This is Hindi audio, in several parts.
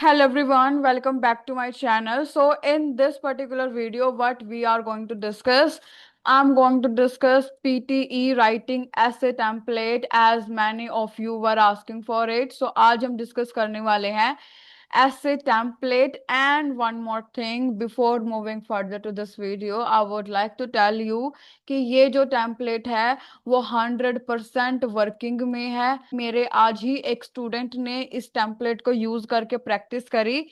Hello everyone, welcome back to my channel. So in this particular video, what we are going to discuss, I'm going to discuss PTE writing essay template as many of you were asking for it. So आज हम discuss करने वाले हैं essay template. And one more thing, before moving further to this video, I would like to tell you कि ये जो template है वो 100% वर्किंग में है। मेरे आज ही एक स्टूडेंट ने इस टेम्पलेट को यूज करके प्रैक्टिस करी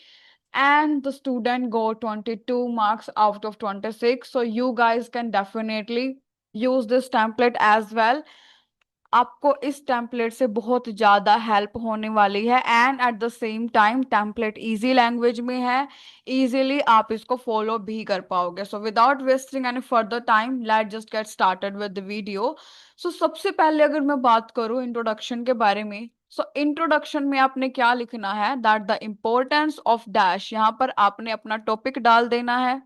and the student got 22 marks out of 26. So you guys can definitely use this template as well. आपको इस टेम्पलेट से बहुत ज्यादा हेल्प होने वाली है and at the same time template easy language में है। इजीली आप इसको फॉलो भी कर पाओगे। So without wasting any further time let just get started with the video. सो सबसे पहले अगर मैं बात करूं इंट्रोडक्शन के बारे में, सो इंट्रोडक्शन में आपने क्या लिखना है that the importance of dash, यहाँ पर आपने अपना टॉपिक डाल देना है।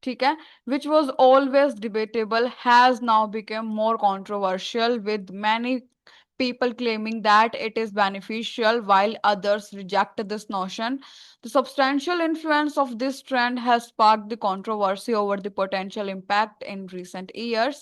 ठीक है, which was always debatable has now become more controversial with many people claiming that it is beneficial while others reject this notion. The substantial influence of this trend has sparked the controversy over the potential impact in recent years.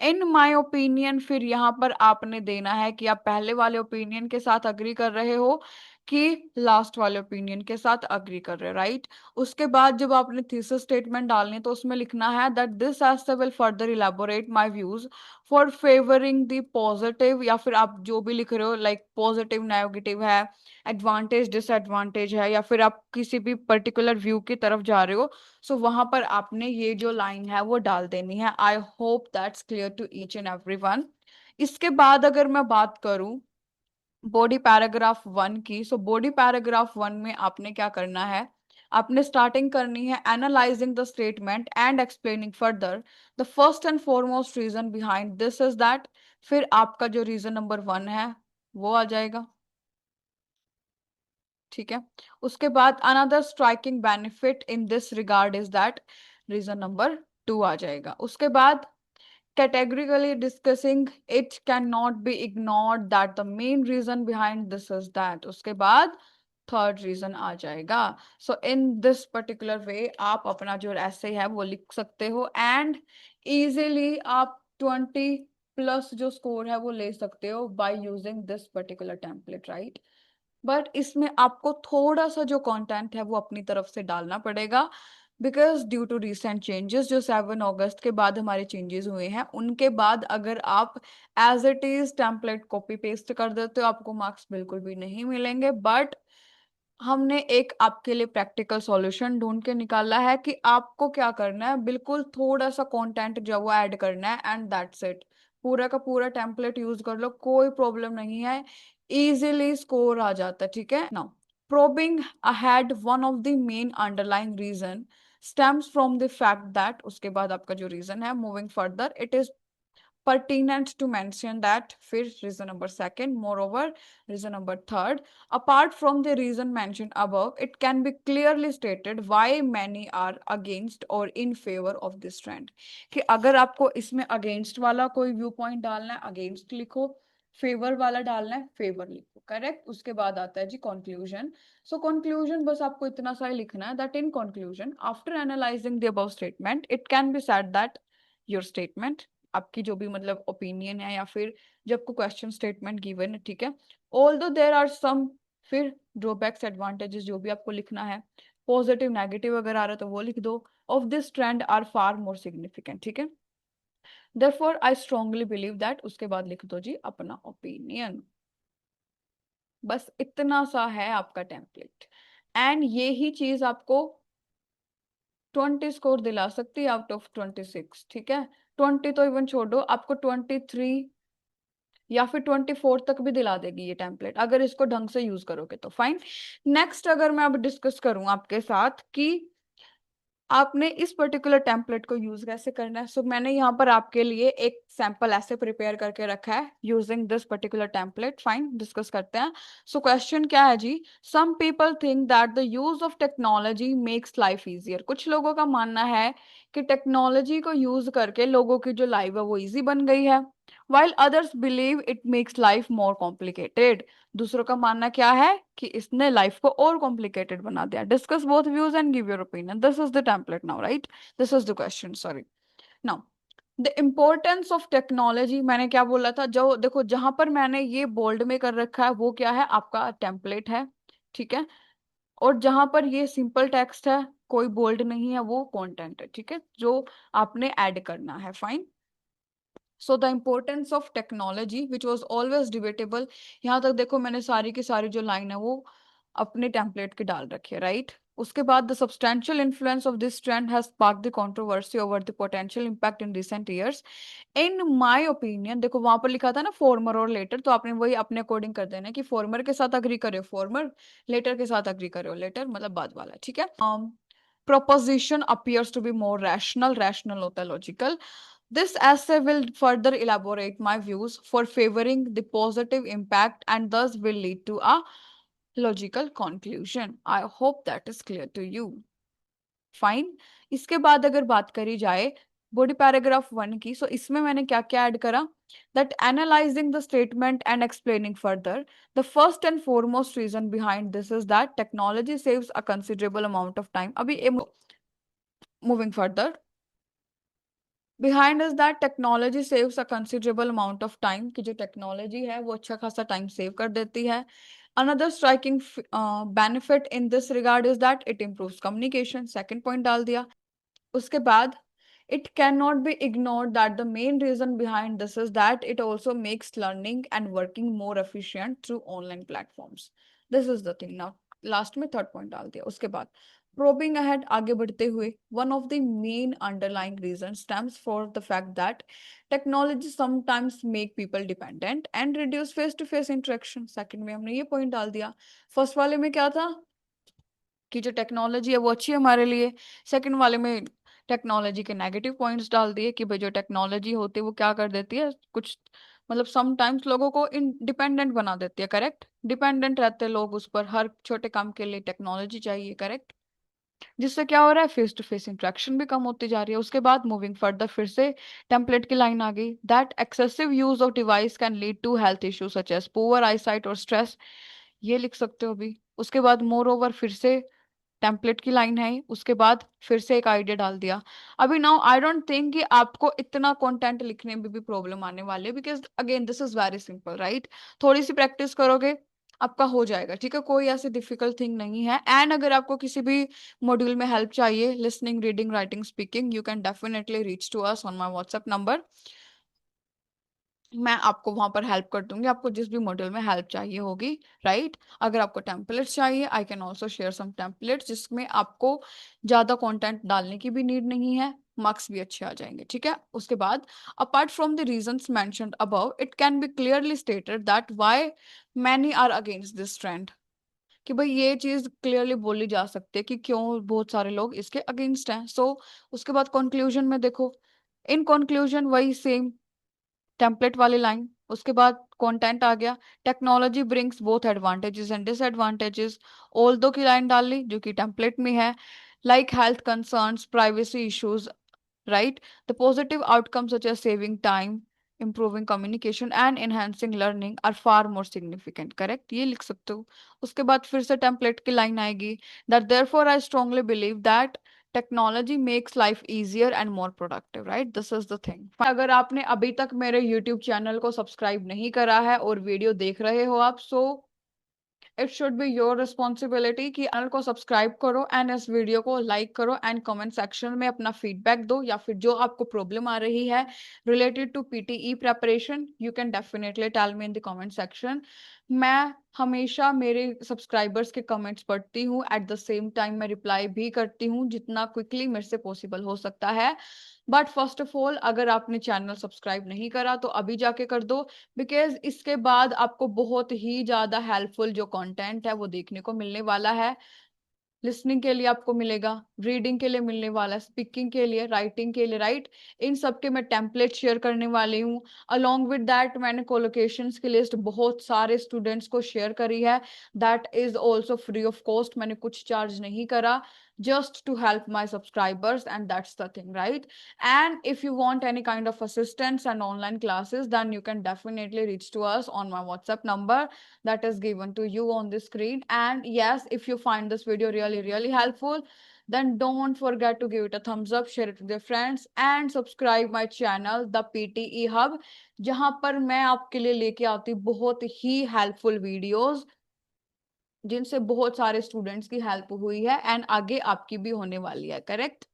In my opinion, फिर यहाँ पर आपने देना है कि आप पहले वाले ओपिनियन के साथ अग्री कर रहे हो कि लास्ट वाले ओपिनियन के साथ अग्री कर रहे हो, राइट। उसके बाद जब आपने थीसिस स्टेटमेंट डालनी है तो उसमें लिखना है that this essay will further elaborate my views for favouring the positive, या फिर आप जो भी लिख रहे हो लाइक पॉजिटिव नेगेटिव है, एडवांटेज डिसएडवांटेज है, या फिर आप किसी भी पर्टिकुलर व्यू की तरफ जा रहे हो। सो वहां पर आपने ये जो लाइन है वो डाल देनी है। I hope that's clear to each and everyone. इसके बाद अगर मैं बात करूं बॉडी पैराग्राफ वन की, सो बॉडी पैराग्राफ वन में आपने क्या करना है, आपने स्टार्टिंग करनी है analysing the statement and explaining further the first and foremost reason behind this is that. फिर आपका जो रीजन नंबर वन है वो आ जाएगा। ठीक है, उसके बाद another striking benefit in this regard is that, reason number two आ जाएगा। उसके बाद categorically discussing it cannot be ignored that the main reason behind this is that, उसके बाद थर्ड रीजन आ जाएगा। सो इन दिस पर्टिकुलर वे आप अपना जो ऐसे है वो लिख सकते हो एंड इजीली आप 20+ जो स्कोर है वो ले सकते हो by using this particular template, right. But इसमें आपको थोड़ा सा जो कंटेंट है वो अपनी तरफ से डालना पड़ेगा because due to recent changes जो 7 अगस्त के बाद हमारे चेंजेस हुए हैं उनके बाद अगर आप as it is template copy paste कर देते हो आपको मार्क्स बिल्कुल भी नहीं मिलेंगे। बट हमने एक आपके लिए प्रैक्टिकल सॉल्यूशन ढूंढ के निकाला है कि आपको क्या करना है, बिल्कुल थोड़ा सा कंटेंट जो वो ऐड करना है एंड दैट्स इट। पूरा का पूरा टेम्पलेट यूज कर लो, कोई प्रॉब्लम नहीं है, इजीली स्कोर आ जाता है। ठीक है, now probing ahead, one of the main underlying reason stems from the fact that, उसके बाद आपका जो reason है moving further, it is pertinent to mention that, फिर reason number second, moreover reason number third, apart from the reason mentioned above, it can be clearly stated why many are against or in favor of this trend। कि अगर आपको इसमें against वाला कोई व्यू पॉइंट डालना है against लिखो, फेवर वाला डालना है फेवर लिखो, करेक्ट। उसके बाद आता है जी कंक्लूजन। सो कंक्लूजन बस आपको इतना सा ही लिखना है that in conclusion after analysing the above statement it can be said that your statement, आपकी जो भी मतलब ओपिनियन है या फिर जब को क्वेश्चन स्टेटमेंट गिवन है, ठीक है, ऑल्दो देयर आर सम, फिर ड्रॉबैक्स एडवांटेजेस जो भी आपको लिखना है, पॉजिटिव नेगेटिव अगर आ रहा है तो वो लिख दो, of this trend are far more significant. ठीक है, therefore I strongly believe that, उसके बाद लिख दो जी अपना ओपिनियन। बस इतना सा है आपका टेम्पलेट एंड ये ही चीज आपको 20 स्कोर दिला सकती है आउट ऑफ 26। ठीक है, 20 तो इवन छोड़ो, आपको 23 या फिर 24 तक भी दिला देगी ये टेम्पलेट अगर इसको ढंग से यूज करोगे तो फाइन। नेक्स्ट अगर मैं अब डिस्कस करूं आपके साथ कि आपने इस पर्टिकुलर टेम्पलेट को यूज कैसे करना है, सो मैंने यहाँ पर आपके लिए एक सैंपल ऐसे प्रिपेयर करके रखा है using this particular template. Fine, discuss करते हैं। सो क्वेश्चन क्या है जी, some people think that the use of technology makes life easier. कुछ लोगों का मानना है कि टेक्नोलॉजी को यूज करके लोगों की जो लाइफ है वो इजी बन गई है। while others believe it makes life more complicated. दूसरों का मानना क्या है कि इसने लाइफ को और कॉम्प्लिकेटेड बना दिया. Discuss both views and give your opinion. This is the template now, right? This is the question, sorry. Now, the importance of technology, मैंने क्या बोला था, जो देखो जहां पर मैंने ये बोल्ड में कर रखा है वो क्या है, आपका टेम्पलेट है, ठीक है. और जहां पर ये सिंपल टेक्स्ट है, कोई बोल्ड नहीं है, वो कंटेंट है, ठीक है, जो आपने ऐड करना है. Fine. So the importance of technology which was always debatable. यहाँ तक देखो मैंने सारी की सारी जो लाइन है वो अपने टेम्पलेट के डाल रखी है, राइट. उसके बाद the substantial influence of this trend has sparked the controversy over the potential impact in recent years. In my opinion, देखो वहां पर लिखा था ना फॉर्मर और लेटर, तो आपने वही अपने अकॉर्डिंग कर देना कि फॉर्मर के साथ अग्री करे फॉर्मर, लेटर के साथ अग्री करे लेटर, मतलब बाद वाला, ठीक है. proposition appears to be more rational. Rational होता है logical. This essay will further elaborate my views for favoring the positive impact and thus will lead to a logical conclusion. I hope that is clear to you. Fine. इसके बाद अगर बात करी जाए बॉडी पैराग्राफ 1 की, सो इसमें मैंने क्या क्या ऐड करा, that analyzing the statement and explaining further, the first and foremost reason behind this is that technology saves a considerable amount of time. अभी moving further, behind is that technology saves a considerable amount of time, कि जो टेक्नोलॉजी है वो अच्छा खासा टाइम सेव कर देती है. Another striking benefit in this regard is that it improves communication. Second point डाल दिया. उसके बाद it cannot be ignored that the main reason behind this is that it also makes learning and working more efficient through online platforms. This is the thing. Now last में third point डाल दिया. उसके बाद probing ahead, आगे बढ़ते हुए, one of the main underlying reasons stems for the fact that technology sometimes make people dependent and reduce face to face interaction. Second में हमने ये point डाल दिया. First वाले में क्या था कि जो टेक्नोलॉजी है वो अच्छी है हमारे लिए. सेकंड वाले में टेक्नोलॉजी के नेगेटिव पॉइंट्स डाल दिए कि भाई जो टेक्नोलॉजी होती है वो क्या कर देती है, कुछ मतलब समटाइम्स लोगों को इंडिपेंडेंट बना देती है. करेक्ट. डिपेंडेंट रहते हैं लोग उस पर, हर छोटे काम के लिए टेक्नोलॉजी चाहिए. करेक्ट. जिससे क्या हो रहा है, फेस टू फेस इंटरेक्शन भी कम होती जा रही है. उसके बाद मूविंग फर्दर, फिर से टेम्पलेट की लाइन आ गई, that excessive use of device can lead to health issues such as poor eyesight और स्ट्रेस. ये लिख सकते हो अभी. उसके बाद मोर ओवर, फिर से टेम्पलेट की लाइन है, उसके बाद फिर से एक आइडिया डाल दिया. अभी नाउ आई डोंट थिंक कि आपको इतना कंटेंट लिखने में भी प्रॉब्लम आने वाली है, because again this is very simple, right. थोड़ी सी प्रैक्टिस करोगे आपका हो जाएगा, ठीक है, कोई ऐसी डिफिकल्ट थिंग नहीं है. एंड अगर आपको किसी भी मॉड्यूल में हेल्प चाहिए, listening, reading, writing, speaking, you can definitely reach to us on my WhatsApp number. मैं आपको वहां पर हेल्प कर दूंगी, आपको जिस भी मॉड्यूल में हेल्प चाहिए होगी, राइट. अगर आपको टेम्पलेट्स चाहिए, I can also share some templates जिसमें आपको ज्यादा कंटेंट डालने की भी नीड नहीं है, मार्क्स भी अच्छे आ जाएंगे, ठीक है. उसके बाद apart from the reasons mentioned above, it can be clearly stated that why many are against this trend. कि भाई ये चीज क्लियरली बोली जा सकती है कि क्यों बहुत सारे लोग इसके अगेंस्ट हैं. सो उसके बाद कंक्लूजन में देखो, इन कंक्लूजन वही सेम टेम्पलेट वाली लाइन. उसके बाद कंटेंट आ गया, technology brings both advantages and disadvantages. All दो की लाइन डाल ली जो कि टेम्पलेट में है, like health concerns, privacy issues, right. The positive outcomes such as saving time, improving communication and enhancing learning are far more significant. Correct. ये लिख सकते हो. उसके बाद फिर से टेम्पलेट की लाइन आएगी, that therefore I strongly believe that technology makes life easier and more productive, right. This is the thing. अगर आपने अभी तक मेरे YouTube चैनल को सब्सक्राइब नहीं करा है और वीडियो देख रहे हो आप, so it should be your responsibility कि चैनल को सब्सक्राइब करो एंड इस वीडियो को लाइक करो एंड कमेंट सेक्शन में अपना फीडबैक दो, या फिर जो आपको प्रॉब्लम आ रही है related to PTE preparation, you can definitely tell me in the comment section. मैं हमेशा मेरे सब्सक्राइबर्स के कमेंट्स पढ़ती हूँ, एट द सेम टाइम मैं रिप्लाई भी करती हूँ जितना क्विकली मेरे से पॉसिबल हो सकता है. बट फर्स्ट ऑफ ऑल, अगर आपने चैनल सब्सक्राइब नहीं करा तो अभी जाके कर दो, बिकॉज इसके बाद आपको बहुत ही ज्यादा हेल्पफुल जो कंटेंट है वो देखने को मिलने वाला है. लिसनिंग के लिए आपको मिलेगा, रीडिंग के लिए मिलने वाला है, स्पीकिंग के लिए, राइटिंग के लिए, राइट. इन सब के मैं टेम्पलेट शेयर करने वाली हूँ. अलोंग विद दैट मैंने कोलोकेशंस की लिस्ट बहुत सारे स्टूडेंट्स को शेयर करी है, that is also free of cost. मैंने कुछ चार्ज नहीं करा. just to help my subscribers, and that's the thing, right? And if you want any kind of assistance and online classes, then you can definitely reach to us on my WhatsApp number that is given to you on the screen. And yes, if you find this video really helpful, then don't forget to give it a thumbs up, share it with your friends, and subscribe my channel the PTE Hub, जहां पर मैं आपके लिए लेके आती हूँ बहुत ही हेल्पफुल वीडियोस जिनसे बहुत सारे स्टूडेंट्स की हेल्प हुई है एंड आगे आपकी भी होने वाली है, करेक्ट?